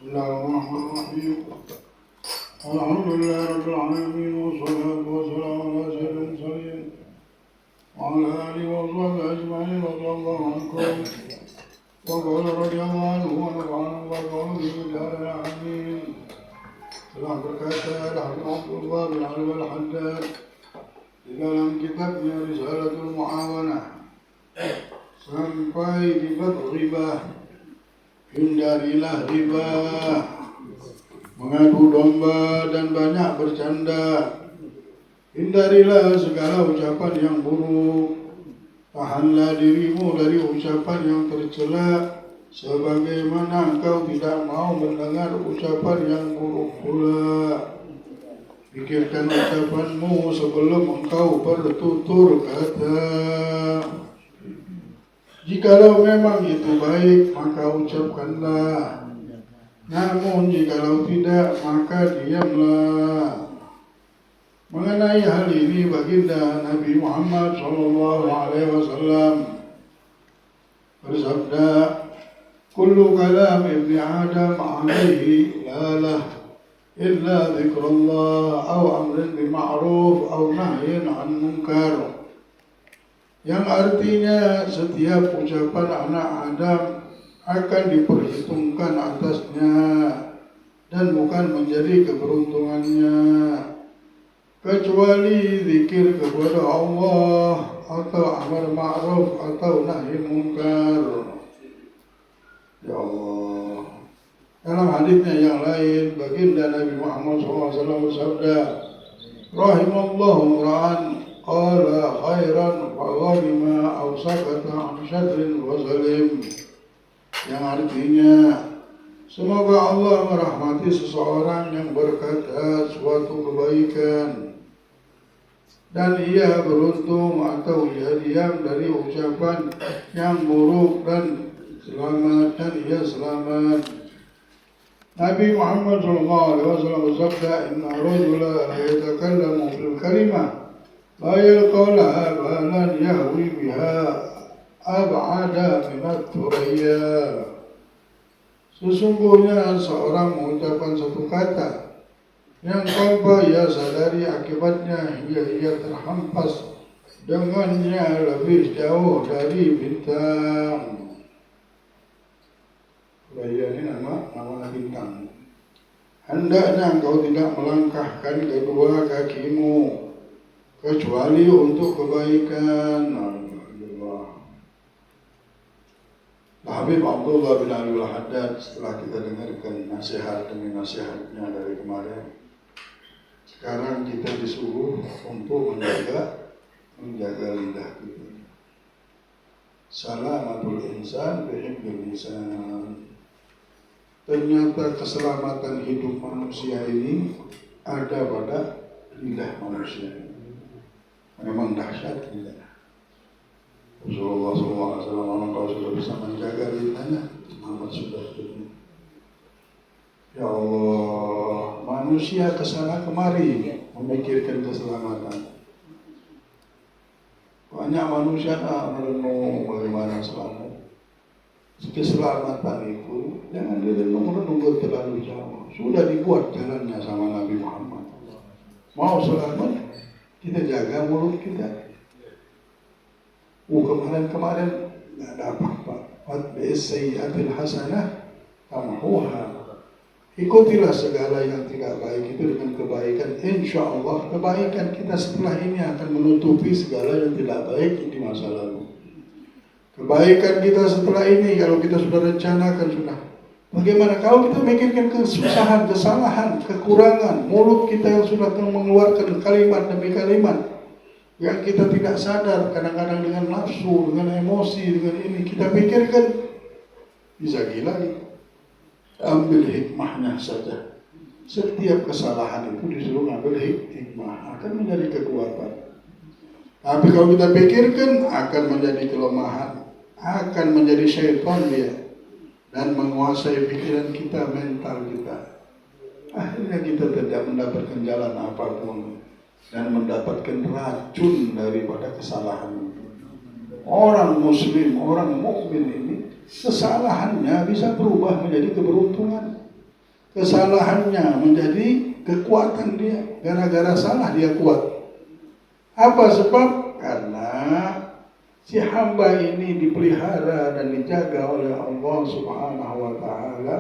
بسم الله الرحمن الرحيم الحمد لله رب العالمين والصلاة والسلام على سيد المرسلين وعلى آله وصحبه أجمعين رضي الله عنكم وقال رضي الله عنه ونفعنا الله بعلومه في الدار العالمين. Telah berkata Abdullah bin Ali al-Haddad di dalam kitabnya Risalatul Mu'awanah sampai di bab riba. Hindarilah riba, mengadu domba dan banyak bercanda. Hindarilah segala ucapan yang buruk. Tahanlah dirimu dari ucapan yang tercela, sebagaimana engkau tidak mau mendengar ucapan yang buruk pula. Pikirkan ucapanmu sebelum engkau bertutur kata. Jikalau memang itu baik, maka ucapkanlah. Namun jikalau tidak, maka diamlah. Mengenai hal ini baginda Nabi Muhammad SAW bersabda, "Kullu kalam ibni Adam alaihi lalah illa zikrullah aw amrin bil ma'ruf aw nahyin 'an munkar." Yang artinya setiap ucapan anak Adam akan diperhitungkan atasnya dan bukan menjadi keberuntungannya, kecuali zikir kepada Allah atau amar ma'ruf atau nahi munkar. Ya Allah. Dalam hadisnya yang lain, baginda Nabi Muhammad SAW bersabda, "Rahimallahu ra'an qala khairan wa ghanima aw sakata an syarrin wa zalim." Yang artinya, semoga Allah merahmati seseorang yang berkata suatu kebaikan dan ia beruntung, atau ia diam dari ucapan yang buruk dan ia selamat. Nabi Muhammad SAW bersabda, "Inna rajula la yatakallamu fil kalimah la yalqawlaha balan yahwi biha ab'ada minat thuraya." Sesungguhnya seorang mengucapkan satu kata yang tanpa ia sadari akibatnya ia terhampas dengannya lebih jauh dari bintang. Thuraya ini nama bintang. Hendaknya engkau tidak melangkahkan kedua kakimu kecuali untuk kebaikan. Habib Abdullah bin Ali al-Haddad, setelah kita dengarkan nasihat demi nasihatnya dari kemarin, sekarang kita disuruh untuk menjaga lidah kita. Salamatul insan bihifdzil lisan. Ternyata keselamatan hidup manusia ini ada pada lidah manusia. Memang dahsyat lidah. Rasulullah SAW, kalau sudah bisa menjaga lidahnya, Muhammad sudah betul. Ya Allah, manusia kesana kemari memikirkan keselamatan. Banyak manusia merenung bagaimana selamat. Keselamatan itu jangan direnung-renung terlalu jauh. Sudah dibuat jalannya sama Nabi Muhammad. Mau selamat, kita jaga mulut kita. Kemarin tidak ada apa-apa. Watbi'is sayyi'atil hasanah tamhuha. Ikutilah segala yang tidak baik itu dengan kebaikan. Insya Allah kebaikan kita setelah ini akan menutupi segala yang tidak baik di masa lalu. Kebaikan kita setelah ini, kalau kita sudah rencanakan sudah. Bagaimana kalau kita mikirkan kesusahan, kesalahan, kekurangan, mulut kita yang sudah mengeluarkan kalimat demi kalimat yang kita tidak sadar, kadang-kadang dengan nafsu, dengan emosi, dengan ini kita pikirkan, bisa gila nih. Ambil hikmahnya saja. Setiap kesalahan itu disuruh ambil hikmah, akan menjadi kekuatan. Tapi kalau kita pikirkan, akan menjadi kelemahan, akan menjadi syaitan dia, dan menguasai pikiran kita, mental kita. Akhirnya kita tidak mendapatkan jalan apapun dan mendapatkan racun daripada kesalahan itu. Orang muslim, orang mukmin ini kesalahannya bisa berubah menjadi keberuntungan. kesalahannya menjadi kekuatan dia. Gara-gara salah dia kuat. Apa sebab? Karena si hamba ini dipelihara dan dijaga oleh Allah Subhanahu wa Ta'ala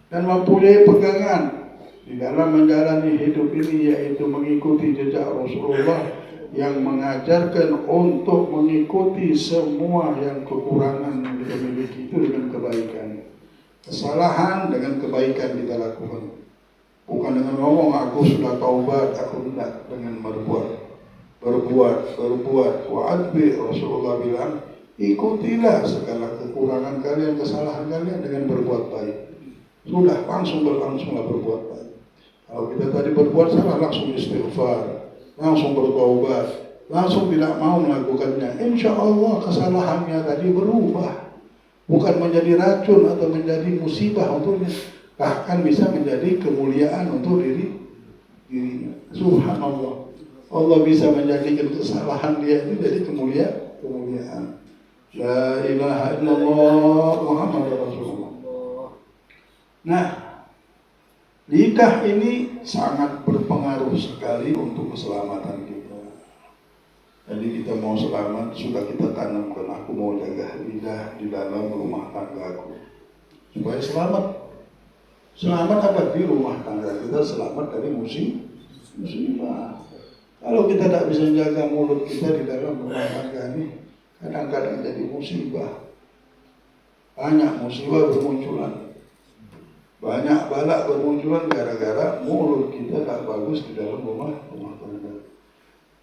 dan mempunyai pegangan di dalam menjalani hidup ini, yaitu mengikuti jejak Rasulullah yang mengajarkan untuk mengikuti semua yang kekurangan yang kita miliki itu dengan kebaikan. Kesalahan dengan kebaikan kita lakukan. Bukan dengan ngomong aku sudah taubat, aku tidak, dengan berbuat. Wa'adbi, Rasulullah bilang, ikutilah segala kekurangan kalian, kesalahan kalian dengan berbuat baik. Sudah, langsunglah berbuat baik. Kalau kita tadi berbuat salah, langsung istighfar, langsung bertaubat, langsung tidak mau melakukannya. Insya Allah kesalahannya tadi berubah, bukan menjadi racun atau menjadi musibah untuknya, bahkan bisa menjadi kemuliaan untuk dirinya. Subhanallah, Allah bisa menjadikan kesalahan dia itu jadi kemuliaan. La ilaha illallah Muhammad Rasulullah. Nah, lidah ini sangat berpengaruh sekali untuk keselamatan kita. Jadi kita mau selamat, sudah kita tanamkan, aku mau jaga lidah di dalam rumah tanggaku supaya selamat. Selamat apa? Di rumah tangga kita selamat dari musibah. Kalau kita tidak bisa jaga mulut kita di dalam rumah tangga ini, kadang-kadang jadi musibah. Banyak musibah bermunculan. Banyak balak bermunculan gara-gara mulut kita tak bagus di dalam rumah tangga.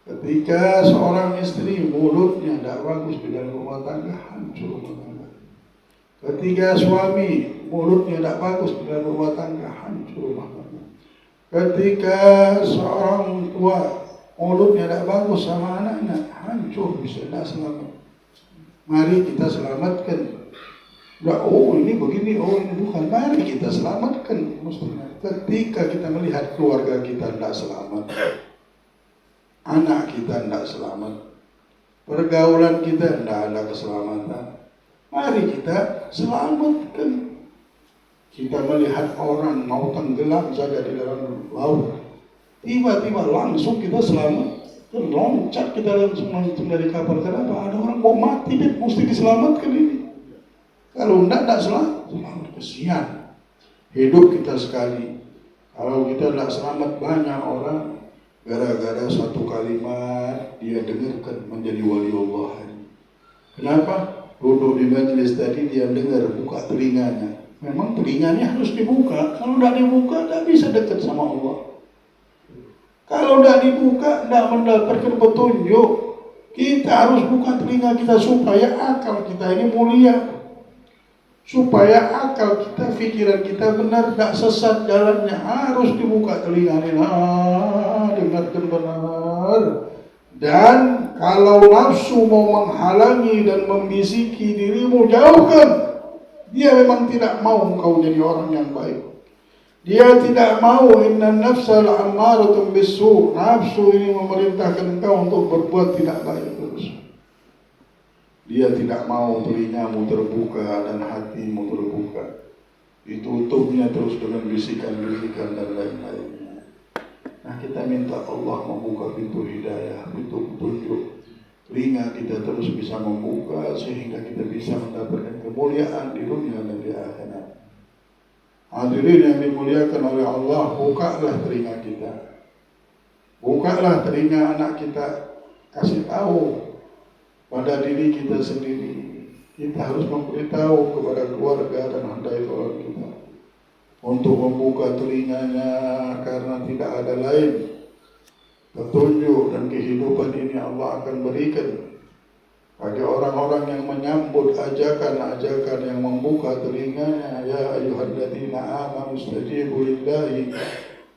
Ketika seorang istri mulutnya tak bagus di dalam rumah tangga, hancur rumah tangga. Ketika suami mulutnya tak bagus di dalam rumah tangga, hancur rumah tangga. Ketika seorang tua mulutnya tak bagus sama anaknya, hancur, bisa tak selamat. Mari kita selamatkan. Oh ini begini, oh ini bukan. Mari kita selamatkan. Ketika kita melihat keluarga kita tidak selamat, anak kita tidak selamat, pergaulan kita tidak ada keselamatan, mari kita selamatkan. Kita melihat orang mau tenggelam saja di dalam laut, tiba-tiba langsung kita selamat. Loncat kita langsung dari kapal. Kenapa? Ada orang mau mati, mesti diselamatkan ini. Kalau tidak selamat, kesian. Hidup kita sekali. Kalau kita tidak selamat, banyak orang gara-gara satu kalimat dia dengarkan menjadi wali Allah. Kenapa? Duduk di majelis tadi dia dengar, buka telinganya. Memang telinganya harus dibuka. Kalau tidak dibuka, tidak bisa dekat sama Allah. Kalau tidak dibuka, tidak mendapatkan petunjuk. Kita harus buka telinga kita supaya akal kita ini mulia. Supaya akal kita, pikiran kita benar, tak sesat jalannya, harus dibuka telinganya, dengarkan benar. Dan kalau nafsu mau menghalangi dan membisiki dirimu, jauhkan. Dia memang tidak mau engkau jadi orang yang baik. Dia tidak mau, inna nafsa la'ammaratun bisu'. Nafsu ini memerintahkan engkau untuk berbuat tidak baik terus. Dia tidak mau telingamu terbuka dan hatimu terbuka. Ditutupnya terus dengan bisikan-bisikan dan lain-lainnya. Nah, kita minta Allah membuka pintu hidayah, pintu petunjuk. Telinga kita terus bisa membuka sehingga kita bisa mendapatkan kemuliaan di dunia dan di akhirat. Hadirin yang dimuliakan oleh Allah, bukalah telinga kita. Bukalah telinga anak kita. Kasih tahu pada diri kita sendiri. Kita harus memberitahu kepada keluarga dan handai tolong kita untuk membuka telinganya, karena tidak ada lain petunjuk dan kehidupan ini Allah akan berikan bagi orang-orang yang menyambut ajakan-ajakan yang membuka telinganya. Ya ayyuhalladzina amanu istajibu lillahi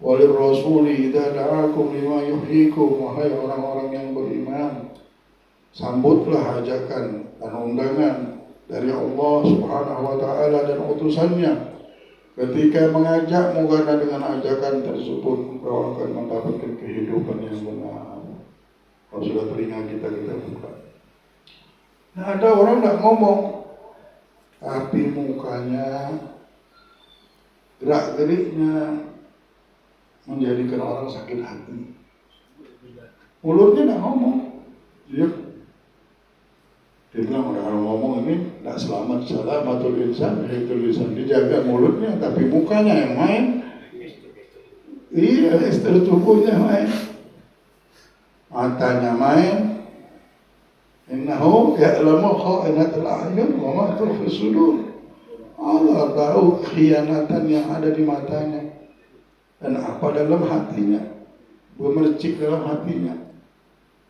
walir rasuli idza da'akum lima yuhyikum. Wahai orang-orang yang beriman, sambutlah ajakan dan undangan dari Allah Subhanahu wa Ta'ala dan utusannya. Ketika mengajakmu, karena dengan ajakan tersebut engkau akan mendapatkan kehidupan yang benar. Kalau sudah telinga kita buka. Nah, ada orang tak ngomong, tapi mukanya gerak-geriknya menjadikan orang sakit hati. Mulutnya tidak ngomong, dia bilang kalau ngomong ini tidak selamat, salamatul insan, haitul lisan, dijaga mulutnya, tapi mukanya yang main. Iya, gestur tubuhnya main, matanya main. Innahu ya'lamu kha'inatul a'yun wa ma tukhfi sudur. Allah tahu khianatan yang ada di matanya dan apa dalam hatinya, bermercik dalam hatinya.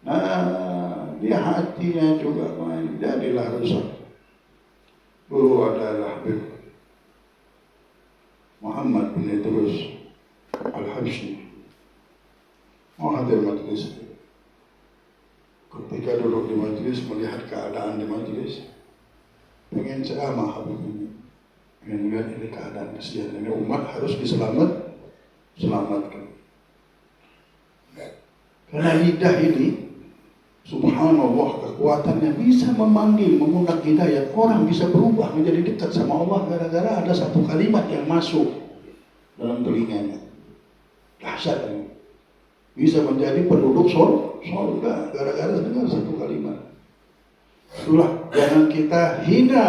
Nah, di hatinya juga main, jadilah rusak. Dulu adalah Muhammad bin Idris Al-Habsyi mau hadir majlis. Ketika duduk di majlis, melihat keadaan di majlis, pengen ceramah Habib ini, pengen melihat ini keadaan kesian, ini umat harus diselamatkan. Karena lidah ini, subhanallah, kekuatannya bisa memanggil, mengundang hidayah. Orang bisa berubah menjadi dekat sama Allah gara-gara ada satu kalimat yang masuk dalam telinganya. Dahsyat ini. Bisa menjadi penduduk surga gara-gara dengar satu kalimat. Itulah, jangan kita hina,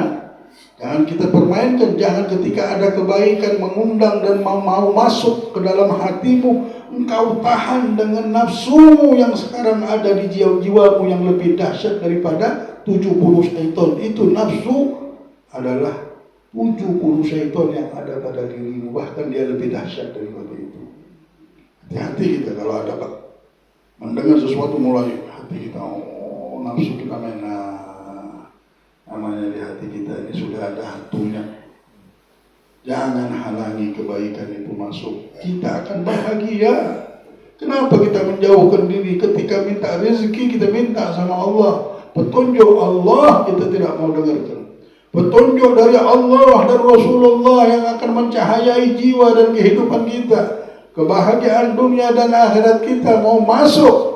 jangan kita permainkan, jangan ketika ada kebaikan mengundang dan mau masuk ke dalam hatimu, engkau tahan dengan nafsumu yang sekarang ada di jiwamu yang lebih dahsyat daripada 70 syaitan. Itu nafsu adalah 70 syaitan yang ada pada dirimu, bahkan dia lebih dahsyat daripada itu. Hati-hati kita kalau ada mendengar sesuatu, mulai hati kita, nafsu kita main. Namanya di hati kita ini sudah ada hantunya. Jangan halangi kebaikan itu masuk. Kita akan bahagia. Kenapa kita menjauhkan diri? Ketika minta rezeki, kita minta sama Allah. Petunjuk Allah kita tidak mau dengarkan. Petunjuk dari Allah dan Rasulullah yang akan mencahayai jiwa dan kehidupan kita. Kebahagiaan dunia dan akhirat kita mau masuk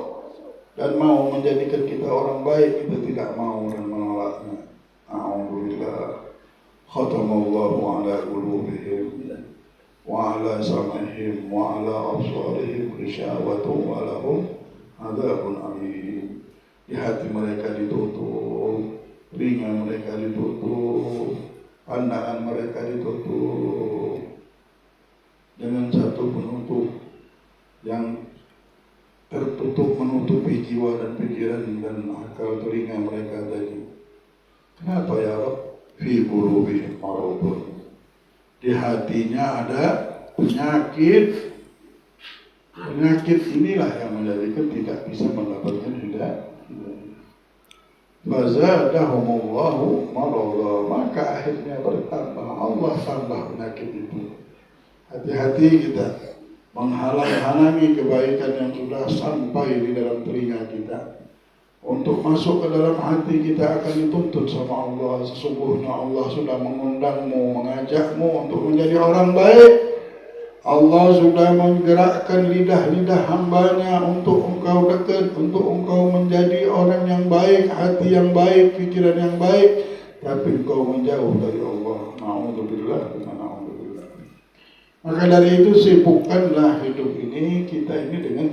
dan mau menjadikan kita orang baik, kita tidak mau dan menolaknya. A'udzubillah. Khatamallahu ala qulubihim wa ala sam'ihim wa ala absarihim ghishawatun wa lahum adzabun alim. Di hati mereka ditutup, telinga mereka ditutup, pandangan mereka ditutup dengan satu penutup yang tertutup, menutupi jiwa dan pikiran dan akal telinga mereka tadi. Kenapa ya Rabb? Fi qulubihim maradun. Di hatinya ada penyakit. Penyakit inilah yang menjadikan tidak bisa mendapatkan hidayah. Fazadahumullahu marada, maka akhirnya bertambah, Allah tambah penyakit itu. Hati-hati kita menghalang-halangi kebaikan yang sudah sampai di dalam telinga kita. Untuk masuk ke dalam hati kita akan dituntut sama Allah. Sesungguhnya Allah sudah mengundangmu, mengajakmu untuk menjadi orang baik. Allah sudah menggerakkan lidah-lidah hambanya untuk engkau dekat, untuk engkau menjadi orang yang baik, hati yang baik, pikiran yang baik. Tapi engkau menjauh dari Allah. Na'udzubillah. Maka dari itu sibukkanlah hidup ini, kita ini dengan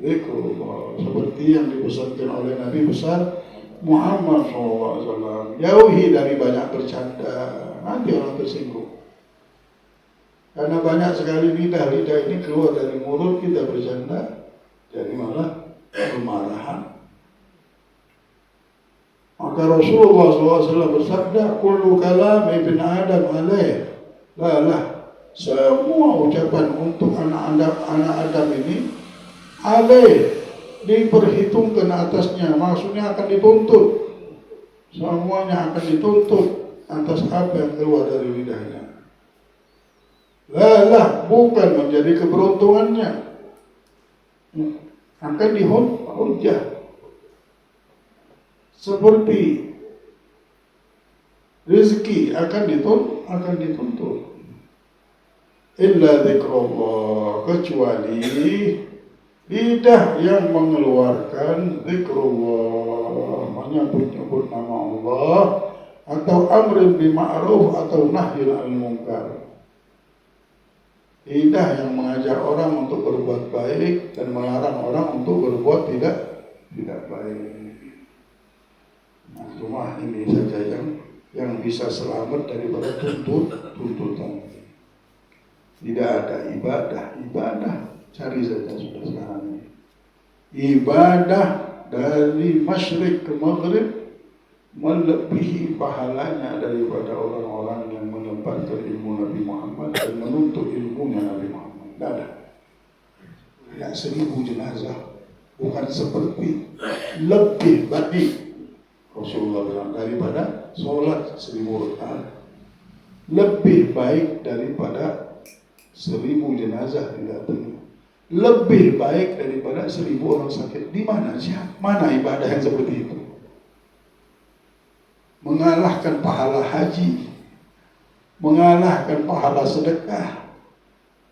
zikrullah. Seperti yang dipesankan oleh Nabi besar Muhammad SAW. Jauhi dari banyak bercanda, nanti orang tersinggung. Karena banyak sekali lidah-lidah ini keluar dari mulut kita bercanda, jadi malah kemarahan. Maka Rasulullah SAW bersabda, kullu kalam ibn Adam alaih. Lah, semua ucapan untuk anak Adam ini alaih, diperhitungkan atasnya, maksudnya akan dituntut. Semuanya akan dituntut atas apa yang keluar dari lidahnya. Lah, bukan menjadi keberuntungannya, akan dihujjah. Seperti rezeki akan dituntut. Illa zikrullah, kecuali lidah yang mengeluarkan zikrullah, menyebut-nyebut nama Allah, atau amrin bil ma'ruf atau nahyun 'anil munkar. Lidah yang mengajak orang untuk berbuat baik dan melarang orang untuk berbuat tidak baik. Nah, cuma ini saja yang bisa selamat daripada tuntutan. Tidak ada ibadah cari saja sudah sekarang ini. Ibadah dari masyrik ke maghrib melebihi pahalanya daripada orang-orang yang menyebarkan ilmu Nabi Muhammad dan menuntut ilmunya Nabi Muhammad. Tidak ada. Tidak 1000 jenazah. Bukan seperti, lebih baik Rasulullah bilang daripada sholat 1000 rakaat. Lebih baik daripada 1000 jenazah didatangi. Lebih baik daripada 1000 orang sakit. Di mana sih? Mana ibadah yang seperti itu? Mengalahkan pahala haji, mengalahkan pahala sedekah,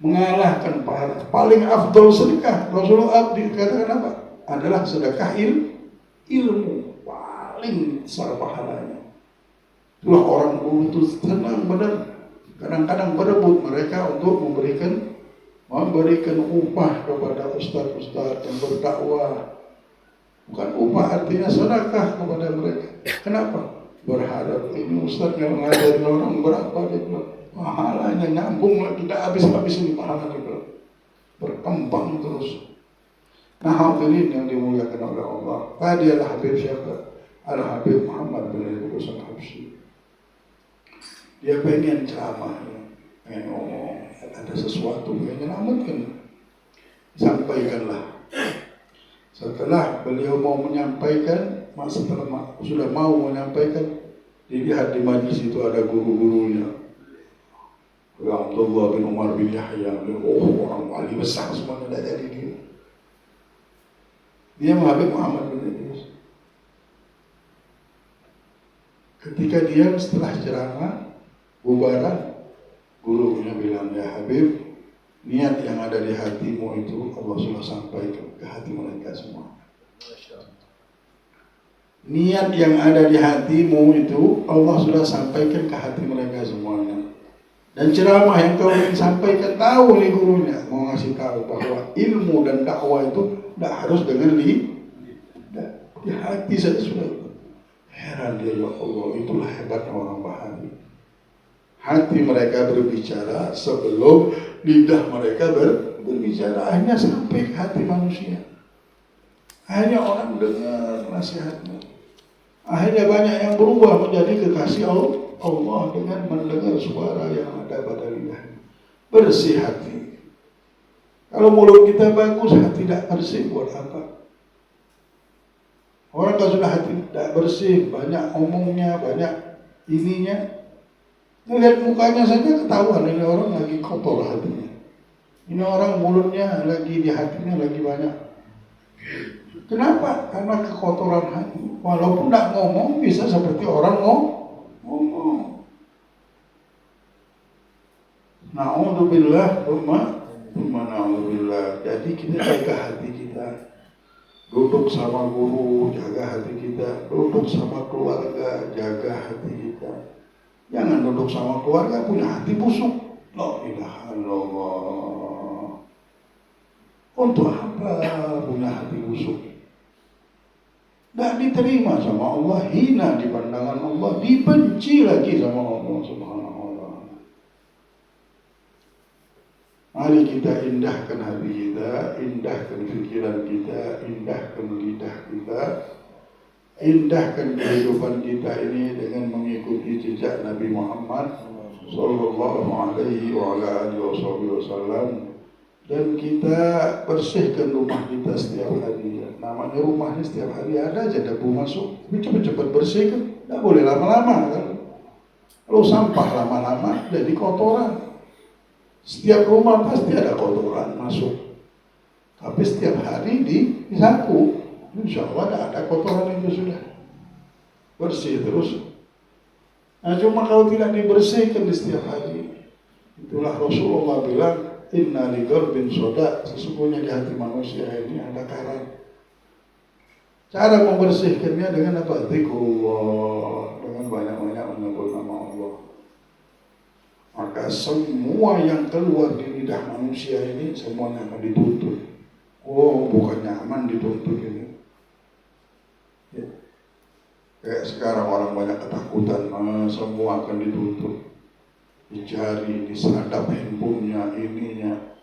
mengalahkan pahala paling afdol sedekah. Rasulullah dikatakan apa? Adalah sedekah ilmu, paling besar pahalanya. Itulah orang dulu itu senang benar. Kadang-kadang berebut mereka untuk memberikan upah kepada ustaz-ustaz yang berdakwah. Bukan upah artinya sedekah kepada mereka. Kenapa? Berharap ini ustaz yang ngajarin orang berapa dia bilang. Pahalanya nyambung lagi, tidak habis-habis ini pahalanya bilang. Berkembang terus. Nah, hadirin yang dimuliakan oleh Allah. Tadi Al-Habib siapa? Al-Habib Muhammad bin Idris Al-Habsyi. Dia pengen ceramah, pengen ngomong, ada sesuatu yang menyelamatkan. Sampaikanlah. Setelah beliau mau menyampaikan, sudah mau menyampaikan, dilihat di majlis itu ada guru-gurunya. Abdullah bin Umar bin Yahya, orang wali besar semuanya ada jadi dia. Dia Habib Muhammad bin Idris. Ketika dia setelah ceramah, bubaran, gurunya bilang, ya Habib, niat yang ada di hatimu itu Allah sudah sampaikan ke hati mereka semua. Niat yang ada di hatimu itu Allah sudah sampaikan ke hati mereka semuanya. Dan ceramah yang kau ingin sampaikan, tahu nih gurunya mau ngasih tahu bahwa ilmu dan dakwah itu tidak harus dengan di hati saja sudah. Heran dia, ya Allah, itulah hebatnya orang Baha'i. Hati mereka berbicara sebelum lidah mereka berbicara. Akhirnya sampai ke hati manusia. Akhirnya orang dengar nasihatnya. Akhirnya banyak yang berubah menjadi kekasih Allah dengan mendengar suara yang ada pada lidah. Bersih hati. Kalau mulut kita bagus, hati tidak bersih, buat apa? Orang kalau sudah hati tidak bersih, banyak omongnya, banyak ininya, ngelihat mukanya saja ketahuan ini orang lagi kotor hatinya. Ini orang mulutnya lagi, di hatinya lagi banyak. Kenapa? Karena kekotoran hati. Walaupun tidak ngomong, bisa seperti orang ngomong. Na'udzubillah, na'udzubillah. Jadi kita jaga hati kita. Duduk sama guru, jaga hati kita. Duduk sama keluarga, jaga hati kita. Jangan duduk sama keluarga punya hati busuk. La ilaha illallah. Untuk apa punya hati busuk? Tidak diterima sama Allah, hina di pandangan Allah, dibenci lagi sama Allah Subhanahu wa ta'ala. Mari kita indahkan hati kita, indahkan pikiran kita, indahkan lidah kita, indahkan kehidupan kita ini dengan mengikuti jejak Nabi Muhammad sallallahu alaihi wa ala alihi wasallam. Dan kita bersihkan rumah kita setiap hari. Namanya rumahnya setiap hari ada aja debu masuk. Tapi cepat-cepat bersihkan. Tidak boleh lama-lama kan. Kalau sampah lama-lama jadi kotoran. Setiap rumah pasti ada kotoran masuk. Tapi setiap hari disapu. Insya Allah ada kotoran itu sudah. Bersih terus. Nah cuma kalau tidak dibersihkan di setiap hari. Itulah Rasulullah bilang, inna li qalbin soda, sesungguhnya di hati manusia ini ada karat. Cara membersihkannya dengan apa? Zikrullah, dengan banyak-banyak menyebut nama Allah. Maka semua yang keluar dari lidah manusia ini semuanya akan dituntut. Oh, bukannya aman dituntut ini. Ya. Kayak sekarang orang banyak ketakutan, semua akan dituntut, dicari, disadap handphonenya, ininya.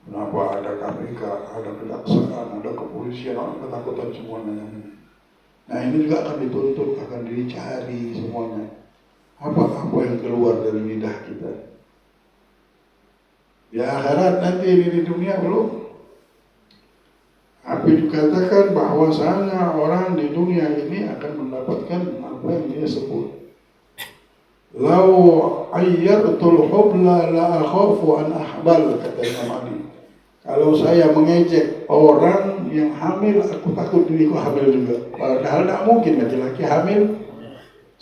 Kenapa ada KPK, ada kejaksaan, ada kepolisian, orang ketakutan semuanya. Nah ini juga akan dituntut, akan dicari semuanya. Apa yang keluar dari lidah kita? Di akhirat nanti di dunia belum. Apa dikatakan bahwasanya orang di dunia ini akan mendapatkan apa yang dia sebut. Lau ayyartul hubla la akhafu an ahbal, kata Imam Ali. Kalau saya mengejek orang yang hamil, aku takut diriku hamil juga. Padahal tidak mungkin laki-laki hamil.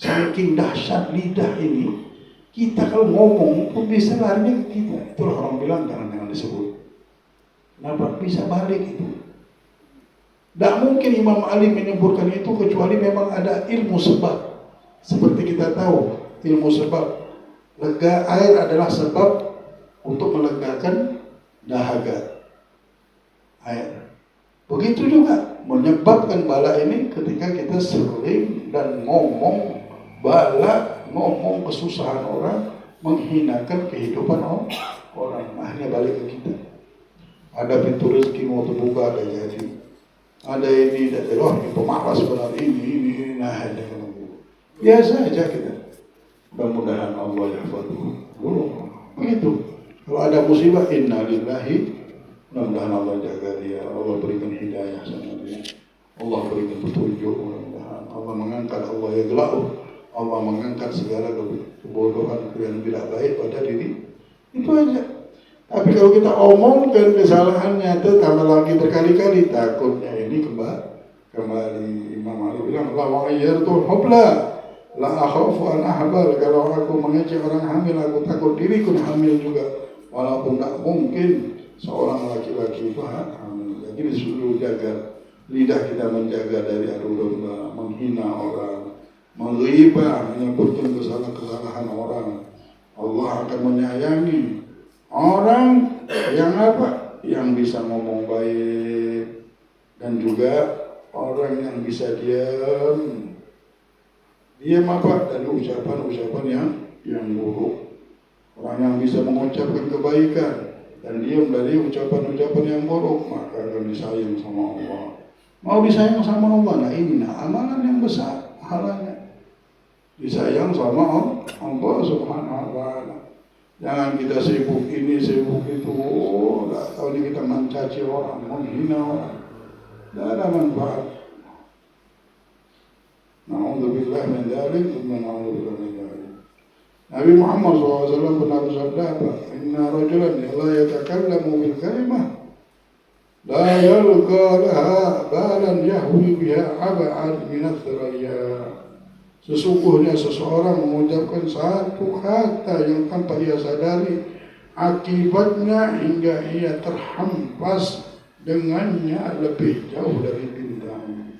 Saking dahsyat lidah ini, kita kalau ngomong pun bisa lari ke kita. Itulah orang bilang jangan disebut. Kenapa? Bisa balik itu. Tidak mungkin Imam Ali menyebutkan itu kecuali memang ada ilmu sebab. Seperti kita tahu, ilmu sebab. Lega air adalah sebab untuk melegakan dahaga air. Begitu juga menyebabkan bala ini ketika kita sering dan ngomong bala, ngomong kesusahan orang, menghinakan kehidupan orang. Akhirnya balik ke kita. Ada pintu rezeki mau terbuka, ada jadi. Ada ini, ada ini pemalas benar ini, nah ada biasa aja kita. Mudah-mudahan Allah yahfaduhu. Begitu. Kalau ada musibah, inna lillahi, mudah-mudahan Allah jaga dia, Allah berikan hidayah sama dia, Allah berikan petunjuk, mudah-mudahan Allah mengangkat, Allah yaglau, Allah mengangkat segala kebodohan yang tidak baik pada diri. Itu aja. Tapi kalau kita omongkan kesalahannya, tambah lagi berkali-kali, takutnya ini kembali Imam Ali bilang, la wa'ayyartul hubla la akhafu an ahbal. Kalau aku mengejek orang hamil, aku takut diriku hamil juga. Walaupun tak mungkin seorang laki-laki itu hamil. Jadi disuruh jaga lidah kita, menjaga dari adu domba, menghina orang, menghibah, menyebutkan kesalahan orang. Allah akan menyayangi orang yang apa? Yang bisa ngomong baik, dan juga orang yang bisa diam apa? Dari ucapan-ucapan yang buruk. Orang yang bisa mengucapkan kebaikan dan diam dari ucapan-ucapan yang buruk, maka akan disayang sama Allah. Mau disayang sama Allah, nah ini amalan yang besar, pahalanya. Disayang sama Allah Subhanahu wa ta'ala. Jangan kita sibuk ini, sibuk itu, tak tahu ini kita mencaci orang, menghina orang. Tidak ada manfaat. Na'udzubillah min dzalik, na'udzubillah min dzalik. Nabi Muhammad SAW pernah bersabda apa? Inna rajulan la yatakallamu bil kalimah la yalqa laha balan yahwi biha ab'ad min ath-thariya. Sesungguhnya seseorang mengucapkan satu kata yang tanpa ia sadari, akibatnya hingga ia terhempas dengannya lebih jauh dari bintang,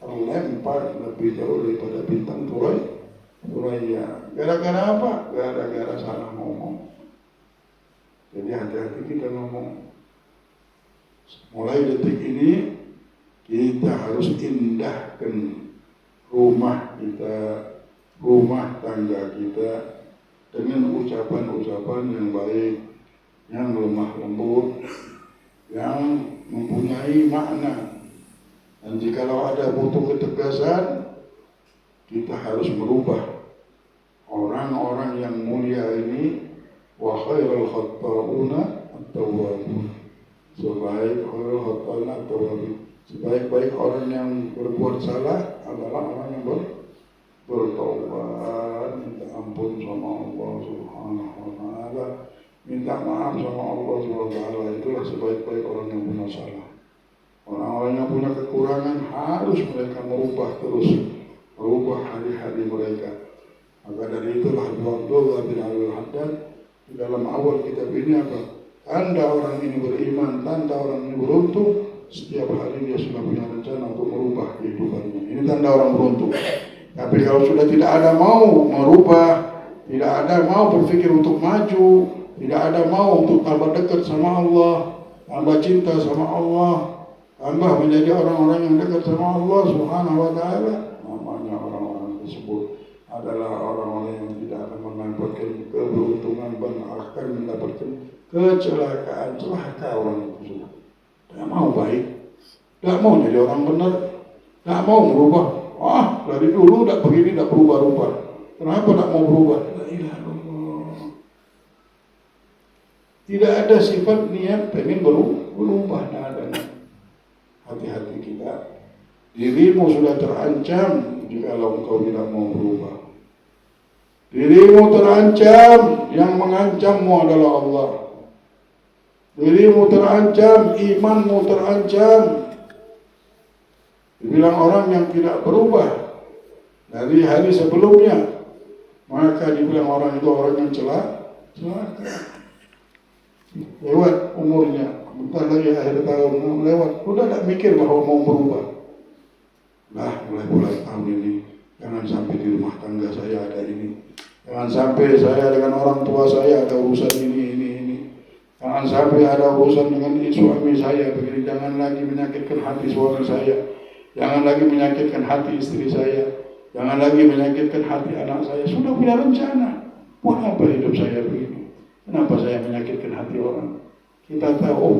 terlempar lebih jauh daripada bintang Thuraya. Gara-gara apa? Gara-gara salah ngomong. Jadi hati-hati kita ngomong. Mulai detik ini kita harus indahkan rumah kita, rumah tangga kita dengan ucapan-ucapan yang baik, yang lemah lembut, yang mempunyai makna. Dan jikalau ada butuh ketegasan, kita harus merubah. Orang-orang yang mulia ini, wa khairul khatta'una at-tawwabun. Sebaik-baik orang yang berbuat salah adalah orang yang bertaubat, minta ampun sama Allah Subhanahu wa ta'ala, minta maaf sama Allah Subhanahu wa ta'ala. Itulah sebaik-baik orang yang punya salah. Orang-orang yang punya kekurangan harus mereka merubah hari-hari mereka. Maka dari itulah Abdullah bin Al-Haddad di dalam awal kitab ini apa? Tanda orang ini beriman, tanda orang ini beruntung, setiap hari dia sudah punya rencana untuk merubah kehidupannya. Ini tanda orang beruntung. Tapi kalau sudah tidak ada mau merubah, tidak ada mau berpikir untuk maju, Tidak ada mau untuk tambah dekat sama Allah, tambah cinta sama Allah, tambah menjadi orang-orang yang dekat sama Allah Subhanahu wa Ta'ala. Namanya orang-orang tersebut adalah orang-orang yang tidak akan mendapatkan keberuntungan dan akan mendapatkan kecelakaan. Celaka orang itu. Tidak mau baik, tidak mau jadi orang benar, tidak mau berubah. Dari dulu tidak begini, tidak berubah-ubah. Kenapa tidak mau berubah? La ilaha illallah. Tidak ada sifat niat pengen berubah. Tidak ada. Hati-hati kita. Dirimu sudah terancam jika engkau tidak mau berubah. Dirimu terancam, yang mengancammu adalah Allah. Dirimu terancam, imanmu terancam. Dibilang orang yang tidak berubah dari hari sebelumnya, maka dibilang orang itu orang yang celaka. Lewat umurnya, bentar lagi akhir tahun lewat, udah tak mikir bahwa mau berubah. Mulai tahun ini jangan sampai di rumah tangga saya ada ini, jangan sampai saya dengan orang tua saya ada urusan ini. Jangan sampai ada urusan dengan suami saya begini. Jangan lagi menyakitkan hati suami saya, jangan lagi menyakitkan hati istri saya, jangan lagi menyakitkan hati anak saya. Sudah punya rencana, buat apa hidup saya begini? Kenapa saya menyakitkan hati orang? Kita tahu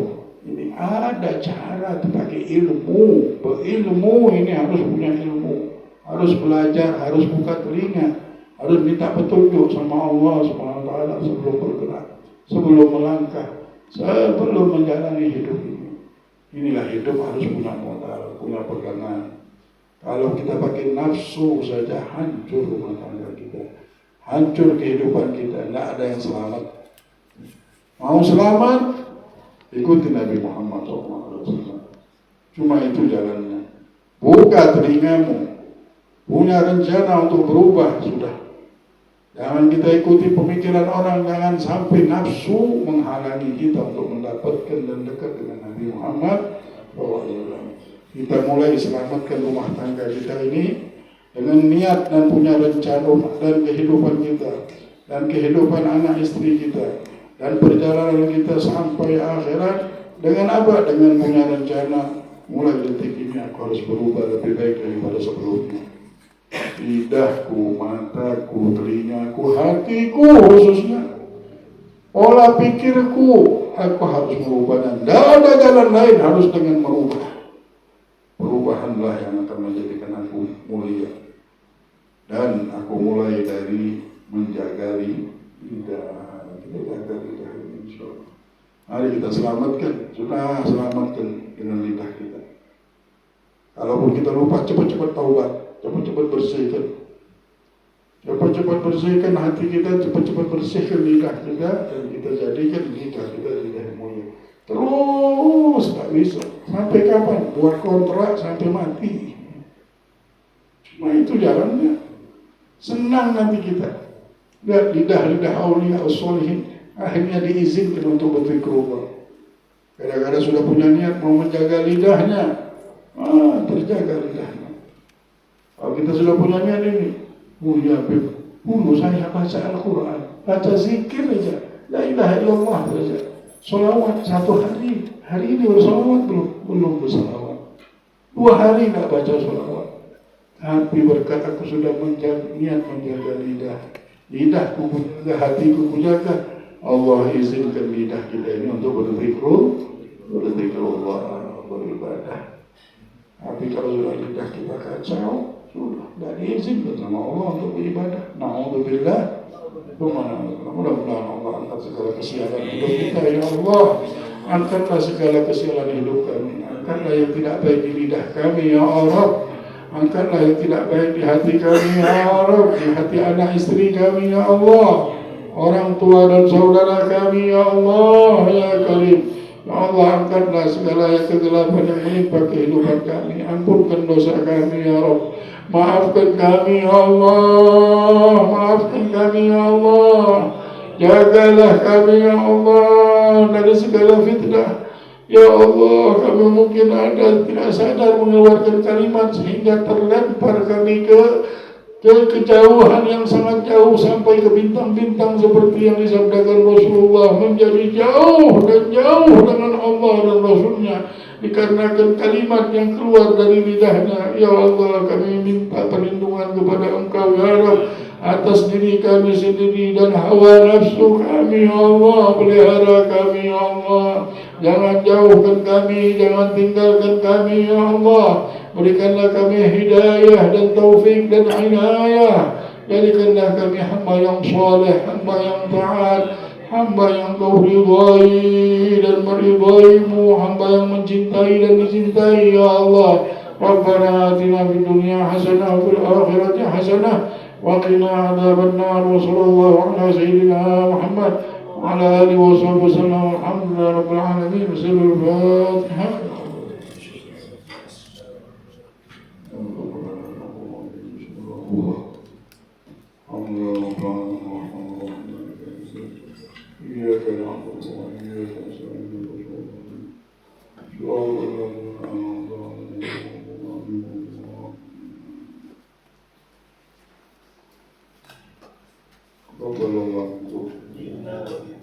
ini ada cara pakai ilmu. Berilmu ini harus punya ilmu, harus belajar, harus buka telinga, harus minta petunjuk sama Allah Subhanahu wa Ta'ala sebelum bergerak, sebelum melangkah, sebelum menjalani hidup ini. Inilah hidup harus punya modal, punya pegangan. Kalau kita pakai nafsu saja, hancur rumah tangga kita, hancur kehidupan kita, tidak ada yang selamat. Mau selamat, ikuti Nabi Muhammad SAW. Cuma itu jalannya. Buka telingamu, punya rencana untuk berubah, sudah. Jangan kita ikuti pemikiran orang, jangan sampai nafsu menghalangi kita untuk mendapatkan dan dekat dengan Nabi Muhammad SAW. Kita mulai selamatkan rumah tangga kita ini dengan niat dan punya rencana dan kehidupan kita dan kehidupan anak istri kita dan perjalanan kita sampai akhirat dengan apa? Dengan punya rencana, mulai detik ini aku harus berubah lebih baik daripada sebelumnya. Lidahku, mataku, telingaku, hatiku khususnya, pola pikirku, aku harus merubah dan tidak ada jalan lain, harus dengan merubah. Perubahanlah yang akan menjadikan aku mulia. Dan aku mulai dari menjaga lidah. Kita jaga lidah ini, insyaAllah. Mari kita selamatkan, sudah selamatkan dengan lidah kita. Kalaupun kita lupa, cepat-cepat taubat. Cepat-cepat bersihkan. Cepat-cepat bersihkan hati kita, cepat-cepat bersihkan lidah kita, dan kita jadikan lidah kita lidah yang mulia. Terus tak bisa. Sampai kapan? Buat kontrak sampai mati. Cuma itu jalannya. Senang nanti kita. Lihat lidah-lidah aulia as-solihin akhirnya diizinkan untuk berzikrullah. Kadang-kadang sudah punya niat mau menjaga lidahnya, terjaga lidahnya. Kalau kita sudah punya niat ini, mulia dulu saya baca Al-Quran, baca zikir aja, la ilaha illallah saja, sholawat satu hari ini bersolawat belum bersolawat, 2 hari tidak baca sholawat, tapi berkat aku sudah niat menjaga lidahku menjaga, hatiku menjaga, Allah izinkan lidah kita ini untuk berzikrullah, beribadah. Tapi kalau sudah lidah kita kacau, sudah tidak diizinkan sama Allah untuk beribadah. Na'udzubillah. Mudah-mudahan Allah angkat segala kesialan hidup kita, ya Allah. Angkatlah segala kesialan hidup kami. Angkatlah yang tidak baik di lidah kami, ya Allah. Angkatlah yang tidak baik di hati kami, ya Allah. Di hati anak istri kami, ya Allah. Orang tua dan saudara kami, ya Allah, ya Karim. Ya Allah, angkatlah segala kegelapan yang menimpa kehidupan kami. Ampunkan dosa kami, ya Rabb. Maafkan kami, ya Allah. Maafkan kami, ya Allah. Jagalah kami, ya Allah, dari segala fitnah. Ya Allah, kami mungkin ada tidak sadar mengeluarkan kalimat sehingga terlempar kami ke ke kejauhan yang sangat jauh sampai ke bintang-bintang seperti yang disabdakan Rasulullah, menjadi jauh dan jauh dengan Allah dan Rasulnya dikarenakan kalimat yang keluar dari lidahnya. Ya Allah, kami minta perlindungan kepada Engkau ya Rabb atas diri kami sendiri dan hawa nafsu kami. Ya Allah, pelihara kami ya Allah, jangan jauhkan kami, jangan tinggalkan kami ya Allah. Berikanlah kami hidayah dan taufik dan inayah. Jadikanlah kami hamba yang saleh, hamba yang taat, hamba yang kau ridai dan meridaimu, hamba yang mencintai dan dicintai ya Allah. Rabbana atina fid dunya hasanah wa fil akhirati hasanah wa qina adzabannar. Wa sallallahu ala sayyidina Muhammad wa ala alihi wa sahbihi wasallam. Alhamdulillahi rabbil alamin. Al-Fatihah. إياك نعبد وإياك نستعين ربنا الله